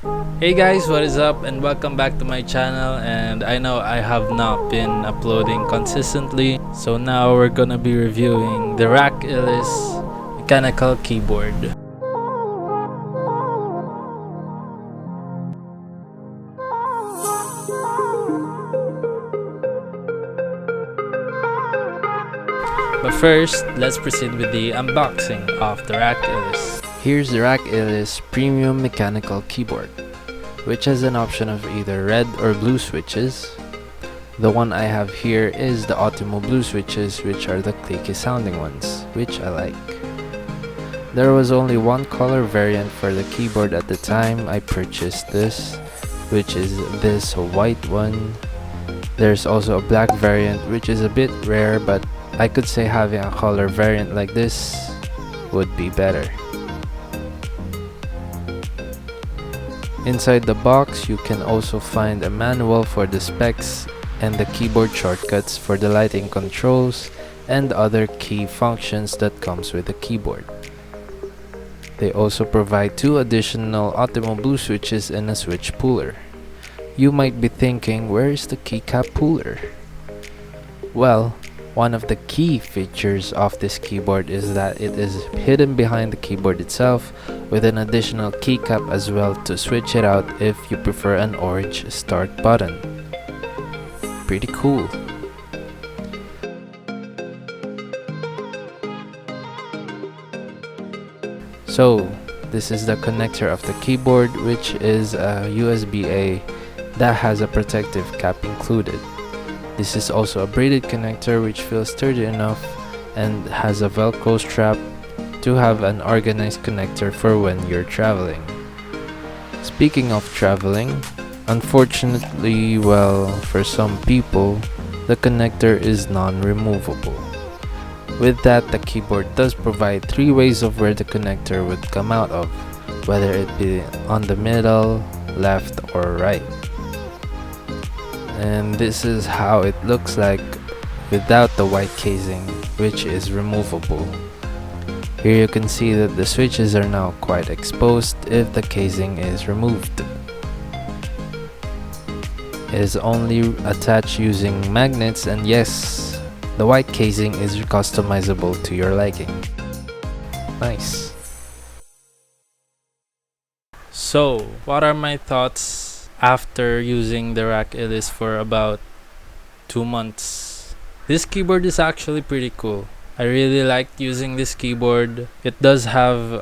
Hey guys, what is up and welcome back to my channel. And I know I have not been uploading consistently, so now we're gonna be reviewing the RAKK ILIS Mechanical Keyboard. But first, let's proceed with the unboxing of the RAKK ILIS. Here's the RAKK ILIS Premium Mechanical Keyboard, which has an option of either red or blue switches. The one I have here is the Optimal blue switches, which are the clicky sounding ones, which I like. There was only one color variant for the keyboard at the time I purchased this, which is this white one. There's also a black variant, which is a bit rare, but I could say having a color variant like this would be better. Inside the box, you can also find a manual for the specs and the keyboard shortcuts for the lighting controls and other key functions that comes with the keyboard. They also provide 2 additional Optimal blue switches and a switch puller. You might be thinking, where is the keycap puller? Well, one of the key features of this keyboard is that it is hidden behind the keyboard itself, with an additional keycap as well to switch it out if you prefer an orange start button. Pretty cool. So, this is the connector of the keyboard, which is a USB-A that has a protective cap included. This is also a braided connector which feels sturdy enough and has a velcro strap to have an organized connector for when you're traveling. Speaking of traveling, unfortunately, well, for some people, the connector is non-removable. With that, the keyboard does provide 3 ways of where the connector would come out of, whether it be on the middle, left, or right. And this is how it looks like without the white casing, which is removable. Here you can see that the switches are now quite exposed if the casing is removed. It is only attached using magnets, and yes, the white casing is customizable to your liking. Nice. So, what are my thoughts after using the RAKK ILIS for about 2 months? This keyboard is actually pretty cool. I really liked using this keyboard. It does have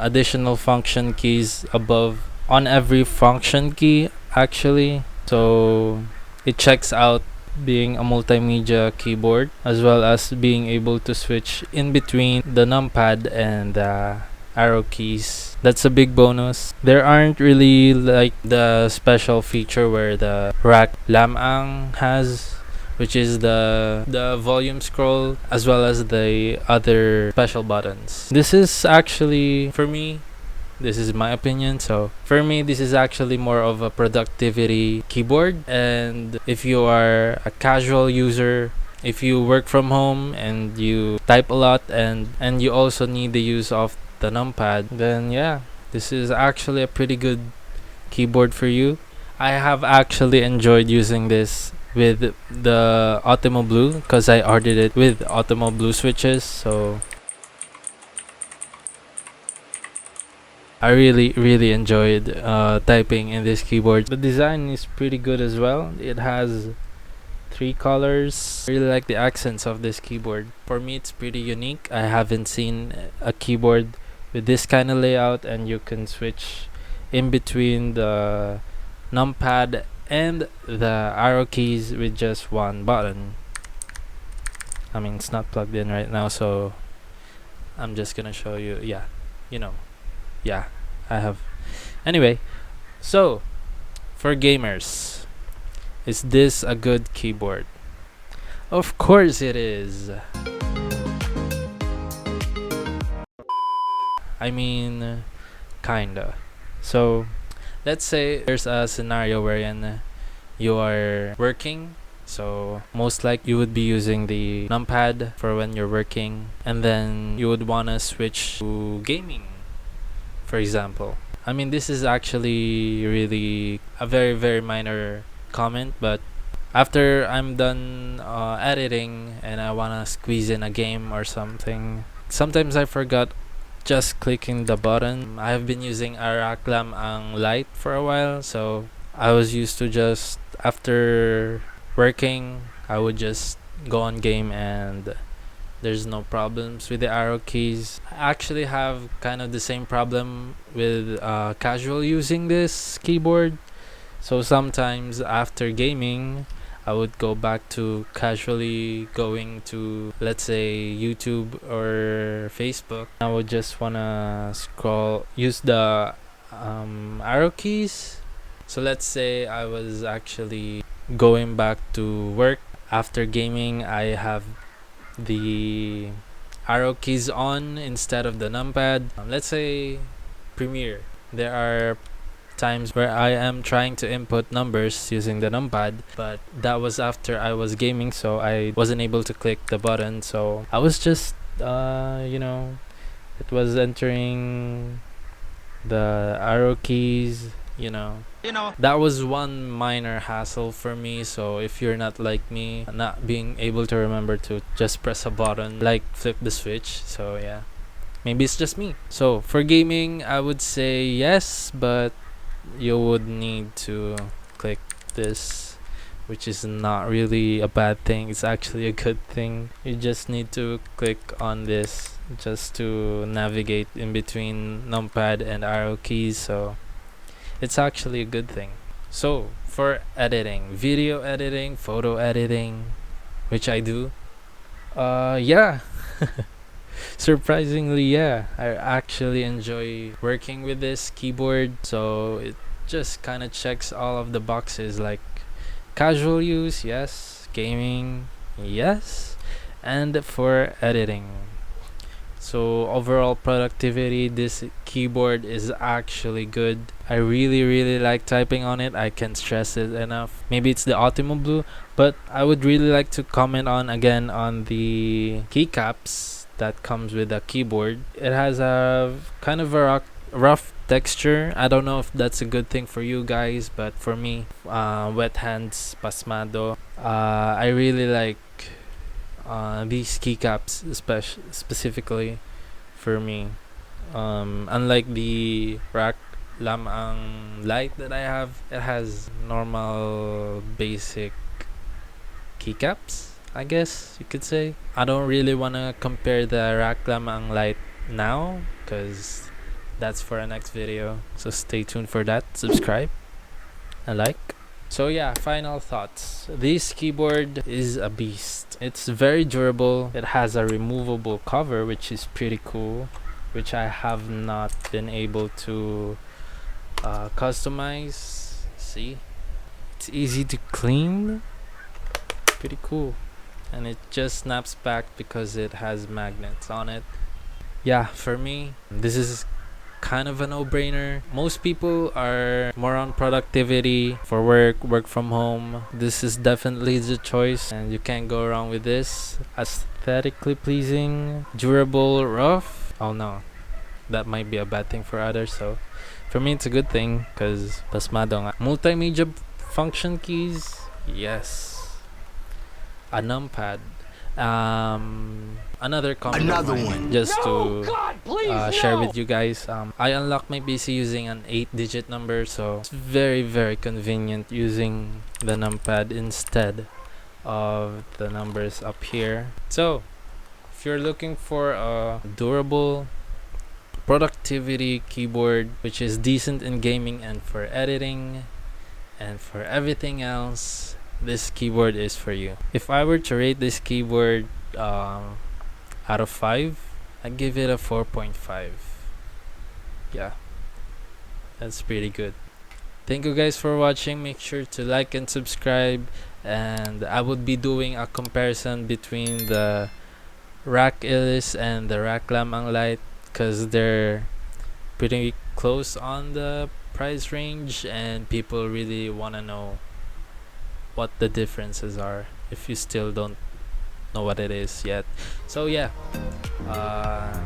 additional function keys above on every function key actually, so it checks out being a multimedia keyboard, as well as being able to switch in between the numpad and the arrow keys. That's a big bonus. There aren't really like the special feature where the RAKK Lamang has, which is the volume scroll, as well as the other special buttons. This is actually, for me, this is my opinion, so for me this is actually more of a productivity keyboard. And if you are a casual user, if you work from home and you type a lot and you also need the use of the numpad, then yeah, this is actually a pretty good keyboard for you. I have actually enjoyed using this with the Optimal blue because I ordered it with Optimal blue switches, so I really enjoyed typing in this keyboard. The design is pretty good as well. It has 3 colors. I really like the accents of this keyboard. For me, it's pretty unique. I haven't seen a keyboard with this kind of layout, and you can switch in between the numpad and the arrow keys with just 1 button. I mean, it's not plugged in right now, so I'm just gonna show you. Yeah, you know, yeah, I have. Anyway, so for gamers, is this a good keyboard? Of course it is. I mean, kinda. So let's say there's a scenario wherein you are working, so most like you would be using the numpad for when you're working, and then you would wanna switch to gaming, for example. I mean, this is actually really a very, very minor comment, but after I'm done editing and I wanna squeeze in a game or something, sometimes I forgot just clicking the button. I have been using RAKK ang light for a while, so I was used to just after working, I would just go on game and there's no problems with the arrow keys. I actually have kind of the same problem with casual using this keyboard. So sometimes after gaming, I would go back to casually going to, let's say, YouTube or Facebook. I would just wanna use the arrow keys. So let's say I was actually going back to work after gaming. I have the arrow keys on instead of the numpad. Let's say Premiere. There are times where I am trying to input numbers using the numpad, but that was after I was gaming, so I wasn't able to click the button. So I was just it was entering the arrow keys, that was one minor hassle for me. So if you're not like me, not being able to remember to just press a button, like flip the switch, so yeah, maybe it's just me. So for gaming, I would say yes, but you would need to click this, which is not really a bad thing. It's actually a good thing. You just need to click on this just to navigate in between numpad and arrow keys, so it's actually a good thing. So for editing, video editing, photo editing, which I do, yeah. Surprisingly, yeah, I actually enjoy working with this keyboard. So it just kind of checks all of the boxes, like casual use, yes, gaming, yes, and for editing. So overall productivity, this keyboard is actually good. I really, really like typing on it. I can't stress it enough. Maybe it's the Ultimo Blue, but I would really like to comment on again on the keycaps that comes with the keyboard. It has a kind of a rough texture. I don't know if that's a good thing for you guys, but for me, wet hands, pasmado. I really like these keycaps, specifically for me. Unlike the RAKK ang light that I have, it has normal basic keycaps, I guess you could say. I don't really want to compare the RAKK ang light now, because that's for a next video, so stay tuned for that. Subscribe and like. So yeah, final thoughts. This keyboard is a beast. It's very durable. It has a removable cover, which is pretty cool, which I have not been able to customize. See, it's easy to clean, pretty cool, and it just snaps back because it has magnets on it. Yeah, for me, this is kind of a no-brainer. Most people are more on productivity for work from home. This is definitely the choice, and you can't go wrong with this. Aesthetically pleasing, durable, rough. Oh no, that might be a bad thing for others. So for me, it's a good thing because pasmado nga. Multimedia function keys, yes. A numpad. Another comment just to share with you guys. I unlocked my PC using an 8-digit number, so it's very, very convenient using the numpad instead of the numbers up here. So if you're looking for a durable productivity keyboard which is decent in gaming and for editing and for everything else, this keyboard is for you. If I were to rate this keyboard out of 5, I'd give it a 4.5. Yeah, that's pretty good. Thank you guys for watching. Make sure to like and subscribe, and I would be doing a comparison between the RAKK ILIS and the RAKK ang light, because they're pretty close on the price range and people really want to know what the differences are if you still don't know what it is yet. So yeah,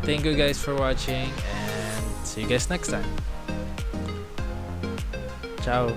thank you guys for watching, and see you guys next time. Ciao!